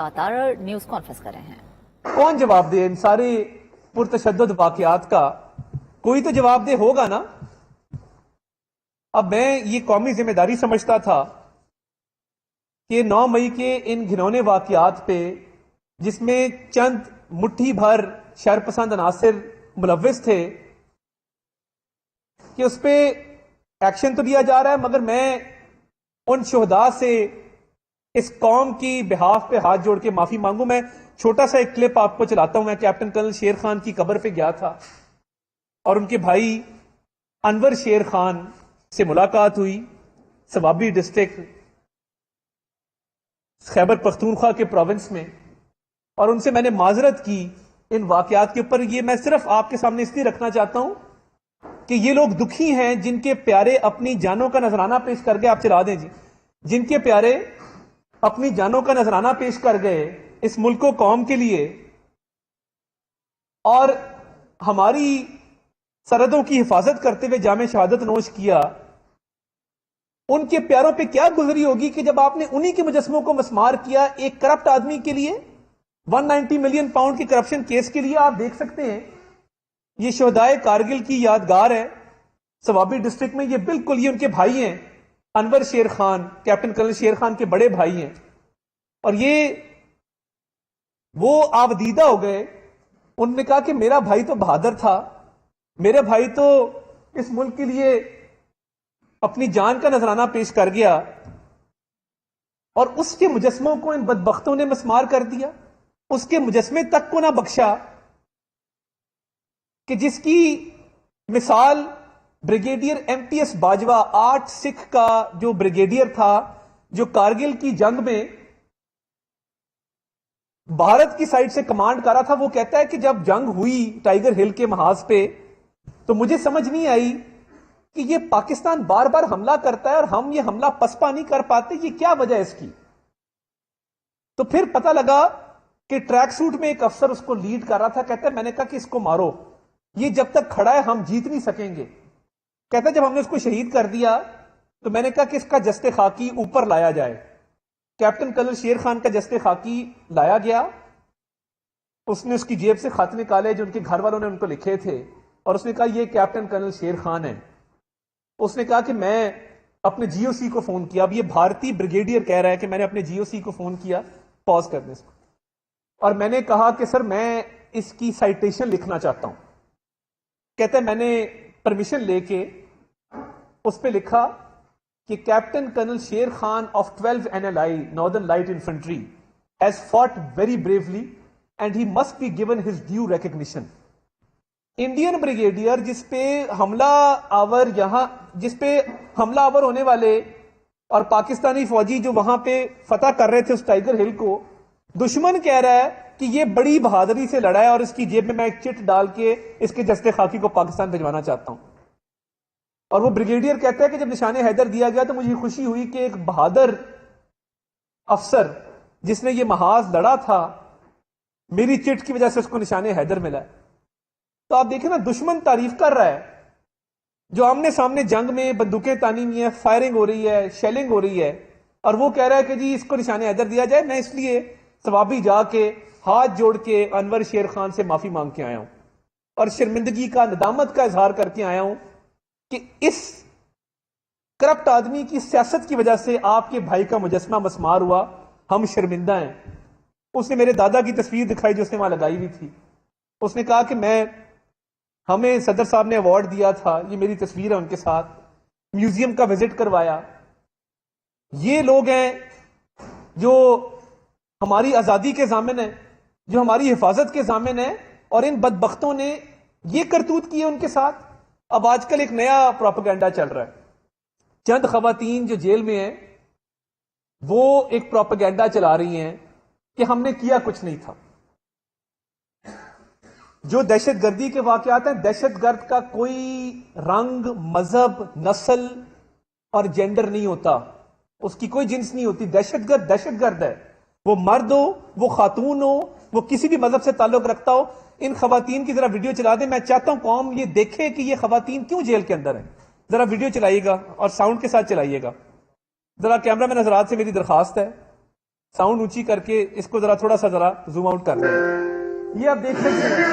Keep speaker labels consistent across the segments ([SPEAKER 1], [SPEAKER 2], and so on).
[SPEAKER 1] लगातार news conference कर रहे हैं।
[SPEAKER 2] कौन जवाब दे इन सारे पुरतशद्दुद वाकयात का? कोई तो जवाबदेह होगा ना। अब मैं ये कौमी जिम्मेदारी समझता था कि 9 मई के इन घिनौने वाकयात पे, जिसमें चंद मुट्ठी भर शरपसंद अनासिर मुलव्विस थे, कि उस पे एक्शन तो लिया जा रहा है, मगर मैं उन शुहदा से इस कौम की बिहाफ पे हाथ जोड़ के माफी मांगू। मैं छोटा सा एक क्लिप आपको चलाता हूं। मैं कैप्टन कर्नल शेर खान की कब्र पे गया था और उनके भाई अनवर शेर खान से मुलाकात हुई। सवाबी डिस्ट्रिक्ट खैबर पख्तूनख्वा के प्रोविंस में, और उनसे मैंने माजरत की इन वाकयात के ऊपर। ये मैं सिर्फ आपके सामने इसलिए रखना चाहता हूं कि ये लोग दुखी हैं जिनके प्यारे अपनी जानों का नजराना पेश कर गए। आप चला दें जी। जिनके प्यारे अपनी जानों का नजराना पेश कर गए इस मुल्क को कौम के लिए, और हमारी सरहदों की हिफाजत करते हुए जामे शहादत नोश किया, उनके प्यारों पे क्या गुजरी होगी कि जब आपने उन्हीं के मुजस्मों को मस्मार किया एक करप्ट आदमी के लिए, 190 मिलियन पाउंड के करप्शन केस के लिए। आप देख सकते हैं ये शोहदाए कारगिल की यादगार है सवाबी डिस्ट्रिक्ट में। ये बिल्कुल ये उनके भाई हैं, अनवर शेर खान, कैप्टन कर्नल शेर खान के बड़े भाई हैं, और ये वो आबदीदा हो गए। उन्होंने कहा कि मेरा भाई तो बहादुर था, मेरे भाई तो इस मुल्क के लिए अपनी जान का नजराना पेश कर गया, और उसके मुजस्मों को इन बदबख्तों ने मस्मार कर दिया। उसके मुजस्मे तक को ना बख्शा कि जिसकी मिसाल ब्रिगेडियर एमटीएस बाजवा, 8 सिख का जो ब्रिगेडियर था, जो कारगिल की जंग में भारत की साइड से कमांड कर रहा था। वो कहता है कि जब जंग हुई टाइगर हिल के महाज पे, तो मुझे समझ नहीं आई कि ये पाकिस्तान बार बार हमला करता है और हम ये हमला पसपा नहीं कर पाते, ये क्या वजह है इसकी। तो फिर पता लगा कि ट्रैक सूट में एक अफसर उसको लीड कर रहा था। कहता है मैंने कहा कि इसको मारो, ये जब तक खड़ा है हम जीत नहीं सकेंगे। कहता है जब हमने उसको शहीद कर दिया तो मैंने कहा कि इसका जस्ते खाकी ऊपर लाया जाए। कैप्टन कर्नल शेर खान का जस्ते खाकी लाया गया। उसने उसकी जेब से खत निकाले जो उनके घर वालों ने उनको लिखे थे, और उसने कहा ये कैप्टन कर्नल शेर खान है। उसने कहा कि मैं अपने जीओसी को फोन किया। अब ये भारतीय ब्रिगेडियर कह रहा है कि मैंने अपने जीओसी को फोन किया, पॉज करने से, और मैंने कहा कि सर मैं इसकी साइटेशन लिखना चाहता हूं। कहते हैं मैंने परमिशन लेके उस पर लिखा कि कैप्टन कर्नल शेर Khan of 12 NLI northern light infantry has fought very bravely and he must be given his due recognition. Indian brigadier जिस पे हमला आवर होने वाले और पाकिस्तानी फौजी जो वहां पे फतह कर रहे थे उस टाइगर हिल को, दुश्मन कह रहा है कि ये बड़ी बहादुरी से लड़ा है और इसकी जेब में मैं एक चिट डाल के इसके जस्ते खाकी को पाकिस्तान भिजवाना चाहता हूं। और वो ब्रिगेडियर कहता है कि जब निशाने हैदर दिया गया तो मुझे खुशी हुई कि एक बहादुर अफसर जिसने ये महाज लड़ा था, मेरी चिट की वजह से उसको निशाने हैदर मिला। तो आप देखें ना, दुश्मन तारीफ कर रहा है, जो आमने सामने जंग में बंदूकें तानी हुई है, फायरिंग हो रही है, शेलिंग हो रही है, और वो कह रहा है कि जी इसको निशाने हैदर दिया जाए। मैं इसलिए सवाबी जाके हाथ जोड़ के अनवर शेर खान से माफी मांग के आया हूं और शर्मिंदगी का, नदामत का इजहार करके आया हूं कि इस करप्ट आदमी की सियासत की वजह से आपके भाई का मुजस्मा मस्मार हुआ। हम शर्मिंदा हैं। उसने मेरे दादा की तस्वीर दिखाई जो उसने वहां लगाई हुई थी। उसने कहा कि हमें सदर साहब ने अवार्ड दिया था, ये मेरी तस्वीर है उनके साथ, म्यूजियम का विजिट करवाया। ये लोग हैं जो हमारी आजादी के जामिन है, जो हमारी हिफाजत के जामिन है, और इन बदबख्तों ने ये करतूत किए उनके साथ। अब आजकल एक नया प्रोपेगेंडा चल रहा है। चंद खवातीन जो जेल में हैं वो एक प्रोपेगेंडा चला रही हैं कि हमने किया कुछ नहीं था। जो दहशतगर्दी के वाकयात हैं, दहशतगर्द का कोई रंग, मजहब, नस्ल और जेंडर नहीं होता, उसकी कोई जिन्स नहीं होती। दहशतगर्द दहशतगर्द है, वो मर्द हो, वो खातून हो, वो किसी भी मजहब से ताल्लुक रखता हो। इन खवातीन की जरा वीडियो चला दे। मैं चाहता हूं कौम ये देखे कि ये खवातीन क्यों जेल के अंदर है। जरा वीडियो चलाइएगा और साउंड के साथ चलाइएगा। जरा कैमरा मैन हजरात से मेरी दरखास्त है साउंड ऊंची करके इसको जरा थोड़ा सा जरा जूम आउट कर रहे हैं। ये आप देख सकते हैं,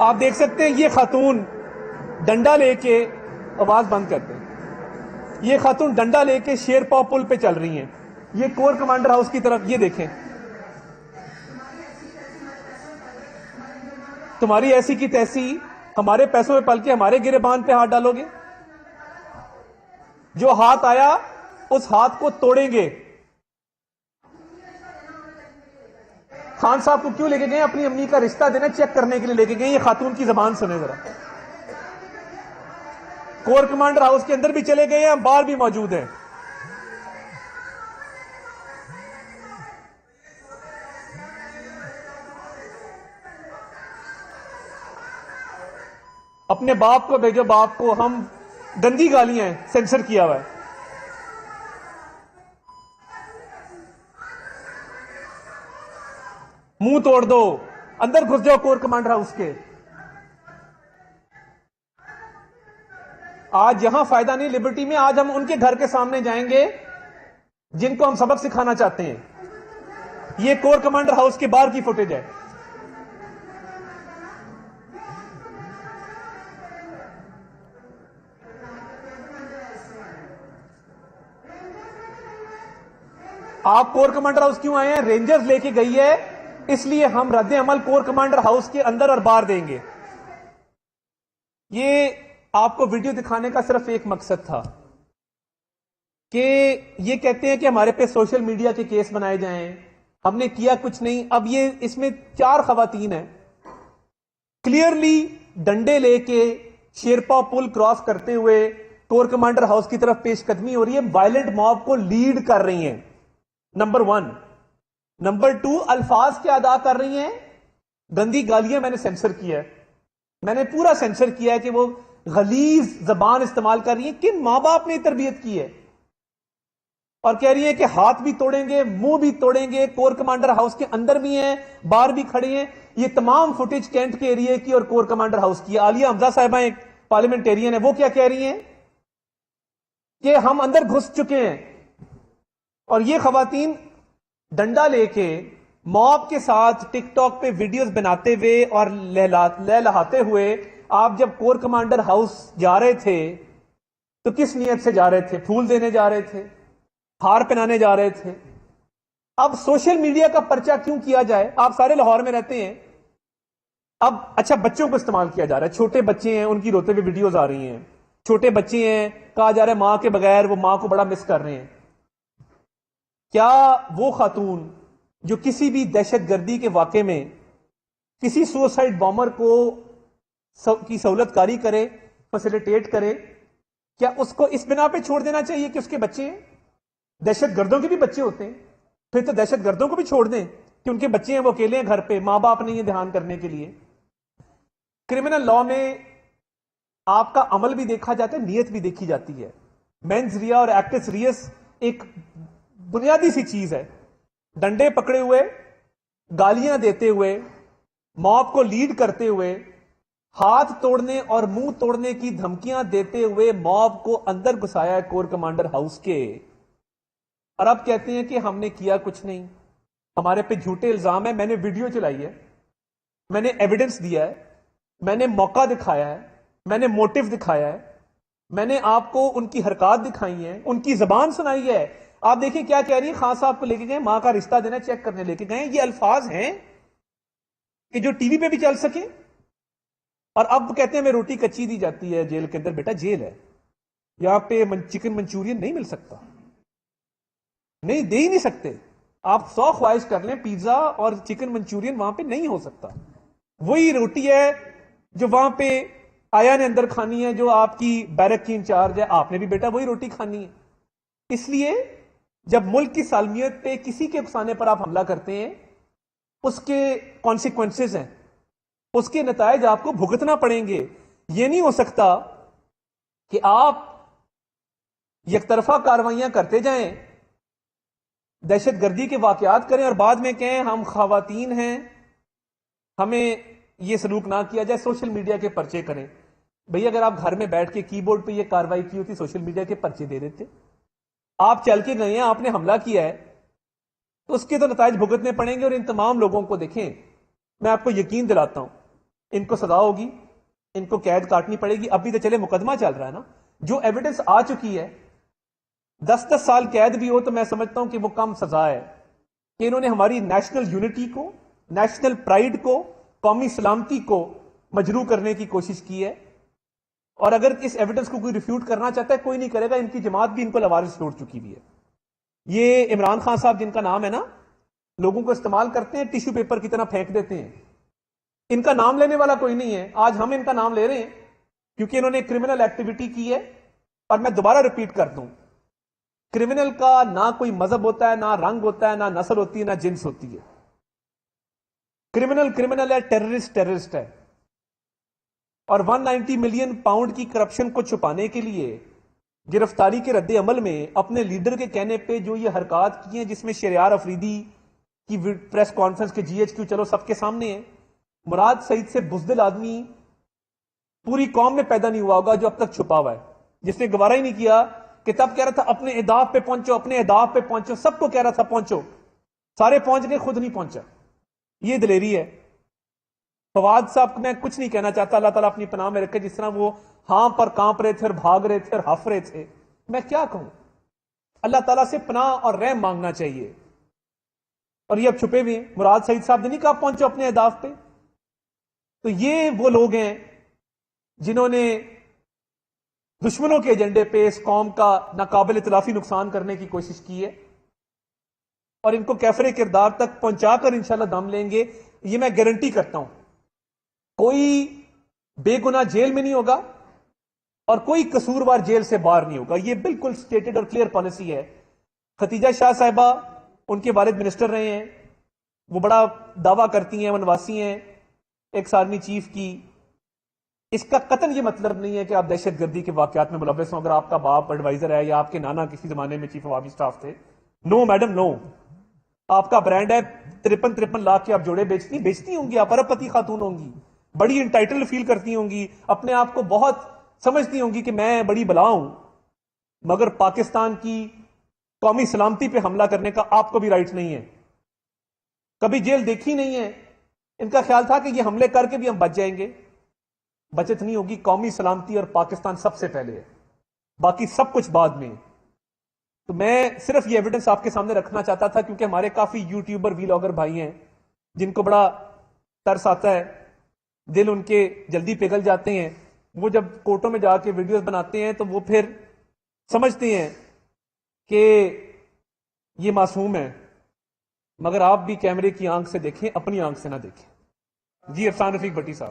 [SPEAKER 2] आप देख सकते हैं ये खातून डंडा लेके, आवाज बंद करते हैं, ये खातून डंडा लेके शेरपाव पुल पे चल रही हैं। ये कोर कमांडर हाउस की तरफ, ये देखें, तुम्हारी ऐसी की तैसी, हमारे पैसों में पल के हमारे गिरेबान पे हाथ डालोगे, जो हाथ आया उस हाथ को तोड़ेंगे। खान साहब को क्यों लेके गए? अपनी अम्मी का रिश्ता देना चेक करने के लिए लेके गए। ये खातून की जबान सुने जरा। कोर कमांडर हाउस के अंदर भी चले गए हैं, बाहर भी मौजूद हैं। अपने बाप को भेजो, बाप को। हम गंदी गालियां हैं, सेंसर किया हुआ है। मुंह तोड़ दो, अंदर घुस जाओ कोर कमांडर हाउस के। आज यहां फायदा नहीं लिबर्टी में, आज हम उनके घर के सामने जाएंगे जिनको हम सबक सिखाना चाहते हैं। ये कोर कमांडर हाउस के बाहर की फुटेज है। आप कोर कमांडर हाउस क्यों आए हैं? रेंजर्स लेके गई है, इसलिए हम रद्द अमल कोर कमांडर हाउस के अंदर और बाहर देंगे। ये आपको वीडियो दिखाने का सिर्फ एक मकसद था कि ये कहते हैं कि हमारे पे सोशल मीडिया के केस बनाए जाएं, हमने किया कुछ नहीं। अब ये इसमें 4 खवातीन हैं, क्लियरली डंडे लेके शेरपा पुल क्रॉस करते हुए कोर कमांडर हाउस की तरफ पेशकदमी हो रही है, वायलेंट मॉब को लीड कर रही हैं, नंबर 1। नंबर 2, अल्फाज क्या अदा कर रही हैं? गंदी गालियां मैंने सेंसर किया है, मैंने पूरा सेंसर किया है कि वो गलीज जबान इस्तेमाल कर रही है। किन मां बाप ने तरबियत की है? और कह रही है कि हाथ भी तोड़ेंगे, मुंह भी तोड़ेंगे। कोर कमांडर हाउस के अंदर भी हैं, बाहर भी खड़े हैं। ये तमाम फुटेज कैंट के एरिया की और कोर कमांडर हाउस की। आलिया हमजा साहिबा एक पार्लियामेंटेरियन है, वो क्या कह रही हैं कि हम अंदर घुस चुके हैं। और ये खवातीन डंडा लेके मॉब के साथ टिकटॉक पे वीडियोस बनाते हुए और लहलहाते हुए, आप जब कोर कमांडर हाउस जा रहे थे तो किस नियत से जा रहे थे? फूल देने जा रहे थे, हार पहनाने जा रहे थे। अब सोशल मीडिया का पर्चा क्यों किया जाए? आप सारे लाहौर में रहते हैं। अब अच्छा, बच्चों को इस्तेमाल किया जा रहा है, छोटे बच्चे हैं, उनकी रोते हुए वीडियोस आ रही हैं। छोटे बच्चे हैं, कहा जा रहा है मां के बगैर वो मां को बड़ा मिस कर रहे हैं। क्या वो खातून जो किसी भी दहशतगर्दी के वाक़े में किसी सुसाइड बॉम्बर को की सहूलतकारी करे, फैसिलिटेट करे, क्या उसको इस बिना पे छोड़ देना चाहिए कि उसके बच्चे हैं? दहशतगर्दों के भी बच्चे होते हैं, फिर तो दहशतगर्दों को भी छोड़ दें कि उनके बच्चे हैं, वो अकेले हैं घर पे, मां बाप नहीं है ध्यान करने के लिए। क्रिमिनल लॉ में आपका अमल भी देखा जाता है, नियत भी देखी जाती है। मेंस रिया और एक्टिस रियस एक बुनियादी सी चीज है। डंडे पकड़े हुए, गालियां देते हुए, मॉब को लीड करते हुए, हाथ तोड़ने और मुंह तोड़ने की धमकियां देते हुए मॉब को अंदर घुसाया है कोर कमांडर हाउस के। और अब कहते हैं कि हमने किया कुछ नहीं, हमारे पे झूठे इल्जाम है। मैंने वीडियो चलाई है, मैंने एविडेंस दिया है, मैंने मौका दिखाया है, मैंने मोटिव दिखाया है, मैंने आपको उनकी हरकत दिखाई है, उनकी जबान सुनाई है। आप देखिए क्या कह रही है। खान साहब को लेके गए, मां का रिश्ता देना चेक करने लेके गए। ये अल्फाज हैं कि जो टीवी पे भी चल सके। और अब कहते हैं हमें रोटी कच्ची दी जाती है जेल के अंदर। बेटा जेल है, यहां पे चिकन मंचूरियन नहीं मिल सकता, नहीं दे ही नहीं सकते। आप 100 ख्वाहिश कर लें, पिज्जा और चिकन मंचूरियन वहां पे नहीं हो सकता। वही रोटी है जो वहां पे आया ने अंदर खानी है, जो आपकी बैरक की इंचार्ज है, आपने भी बेटा वही रोटी खानी है। इसलिए जब मुल्क की सालमियत पे किसी के फसाने पर आप हमला करते हैं, उसके कॉन्सिक्वेंसेस हैं, उसके नतायज आपको भुगतना पड़ेंगे। यह नहीं हो सकता कि आप यकतरफा कार्रवाइयां करते जाएं, दहशतगर्दी के वाकयात करें और बाद में कहें हम खवातीन हैं, हमें यह सलूक ना किया जाए, सोशल मीडिया के पर्चे करें। بھئی اگر آپ گھر میں بیٹھ کے کی بورڈ پہ یہ کاروائی کی ہوتی سوشل میڈیا کے پرچے دے دیتے. آپ چل کے گئے ہیں, آپ نے حملہ کیا ہے, تو اس کے تو نتائج بھگتنے پڑیں گے. اور ان تمام لوگوں کو دیکھیں, میں آپ کو یقین دلاتا ہوں ان کو سزا ہوگی, ان کو قید کاٹنی پڑے گی. ابھی تو چلے مقدمہ چل رہا ہے نا, جو ایویڈنس آ چکی ہے 10 سال قید بھی ہو تو میں سمجھتا ہوں کہ وہ کم سزا ہے کہ انہوں نے ہماری نیشنل یونٹی کو, نیشنل پرائیڈ کو, قومی سلامتی کو مجروح کرنے کی کوشش کی ہے. اور اگر اس ایویڈنس کو کوئی ریفیوٹ کرنا چاہتا ہے, کوئی نہیں کرے گا. ان کی جماعت بھی ان کو لوارث چھوڑ چکی بھی ہے. یہ عمران خان صاحب جن کا نام ہے نا, لوگوں کو استعمال کرتے ہیں, ٹیشو پیپر کی طرح پھینک دیتے ہیں. ان کا نام لینے والا کوئی نہیں ہے. آج ہم ان کا نام لے رہے ہیں کیونکہ انہوں نے کرمنل ایکٹیویٹی کی ہے. اور میں دوبارہ ریپیٹ کر دوں, کرمنل کا نہ کوئی مذہب ہوتا ہے, نہ رنگ ہوتا ہے, نہ نسل ہوتی ہے, نہ جنس ہوتی ہے. کرمنل ہے, ٹیررسٹ ہے. اور 190 ملین پاؤنڈ کی کرپشن کو چھپانے کے لیے گرفتاری کے رد عمل میں اپنے لیڈر کے کہنے پہ جو یہ حرکات کی ہیں, جس میں شہریار افریدی کی پریس کانفرنس کے جی ایچ کیو چلو سب کے سامنے ہے. مراد سعید سے بزدل آدمی پوری قوم میں پیدا نہیں ہوا ہوگا جو اب تک چھپا ہوا ہے, جس نے گوارا ہی نہیں کیا کہ تب کہہ رہا تھا اپنے اہداف پہ پہنچو, اپنے اہداف پہ پہنچو, سب کو کہہ رہا تھا پہنچو, سارے پہنچ گئے, خود نہیں پہنچا. یہ دلیری ہے. فواد صاحب کو میں کچھ نہیں کہنا چاہتا, اللہ تعالیٰ اپنی پناہ میں رکھے. جس طرح وہ ہاں پر کانپ رہے تھے اور بھاگ رہے تھے اور ہف رہے تھے, میں کیا کہوں. اللہ تعالیٰ سے پناہ اور رحم مانگنا چاہیے. اور یہ اب چھپے ہوئے ہیں. مراد سعید صاحب نے نہیں کہا پہنچو اپنے اہداف پہ. تو یہ وہ لوگ ہیں جنہوں نے دشمنوں کے ایجنڈے پہ اس قوم کا ناقابل اتلافی نقصان کرنے کی کوشش کی ہے, اور ان کو کیفر کردار تک پہنچا کر انشاءاللہ دم لیں گے. یہ میں گارنٹی کرتا ہوں. کوئی بے گناہ جیل میں نہیں ہوگا اور کوئی قصوروار جیل سے باہر نہیں ہوگا. یہ بالکل سٹیٹڈ اور کلیئر پالیسی ہے. ختیجہ شاہ صاحبہ, ان کے والد منسٹر رہے ہیں, وہ بڑا دعویٰ کرتی ہیں, ونواسی ہیں ایکس آرمی چیف کی. اس کا قطعاً یہ مطلب نہیں ہے کہ آپ دہشت گردی کے واقعات میں ملوث ہوں اگر آپ کا باپ ایڈوائزر ہے یا آپ کے نانا کسی زمانے میں چیف آف آرمی اسٹاف تھے. نو میڈم نو. آپ کا برانڈ ہے 53 لاکھ کے آپ جوڑے بیچتی ہوں گی, آپ ارب پتی خاتون ہوں گی, بڑی انٹائٹل فیل کرتی ہوں گی, اپنے آپ کو بہت سمجھتی ہوں گی کہ میں بڑی بلا ہوں. مگر پاکستان کی قومی سلامتی پہ حملہ کرنے کا آپ کو بھی رائٹ نہیں ہے. کبھی جیل دیکھی نہیں ہے. ان کا خیال تھا کہ یہ حملے کر کے بھی ہم بچ جائیں گے. بچت نہیں ہوگی. قومی سلامتی اور پاکستان سب سے پہلے ہے, باقی سب کچھ بعد میں. تو میں صرف یہ ایویڈنس آپ کے سامنے رکھنا چاہتا تھا کیونکہ ہمارے کافی یوٹیوبر ویلاگر بھائی ہیں جن کو بڑا ترس آتا ہے, دل ان کے جلدی پگھل جاتے ہیں. وہ جب کورٹوں میں جا کے ویڈیوز بناتے ہیں تو وہ پھر سمجھتے ہیں کہ یہ معصوم ہے. مگر آپ بھی کیمرے کی آنکھ سے دیکھیں, اپنی آنکھ سے نہ دیکھیں. جی عرفان رفیق بٹی صاحب.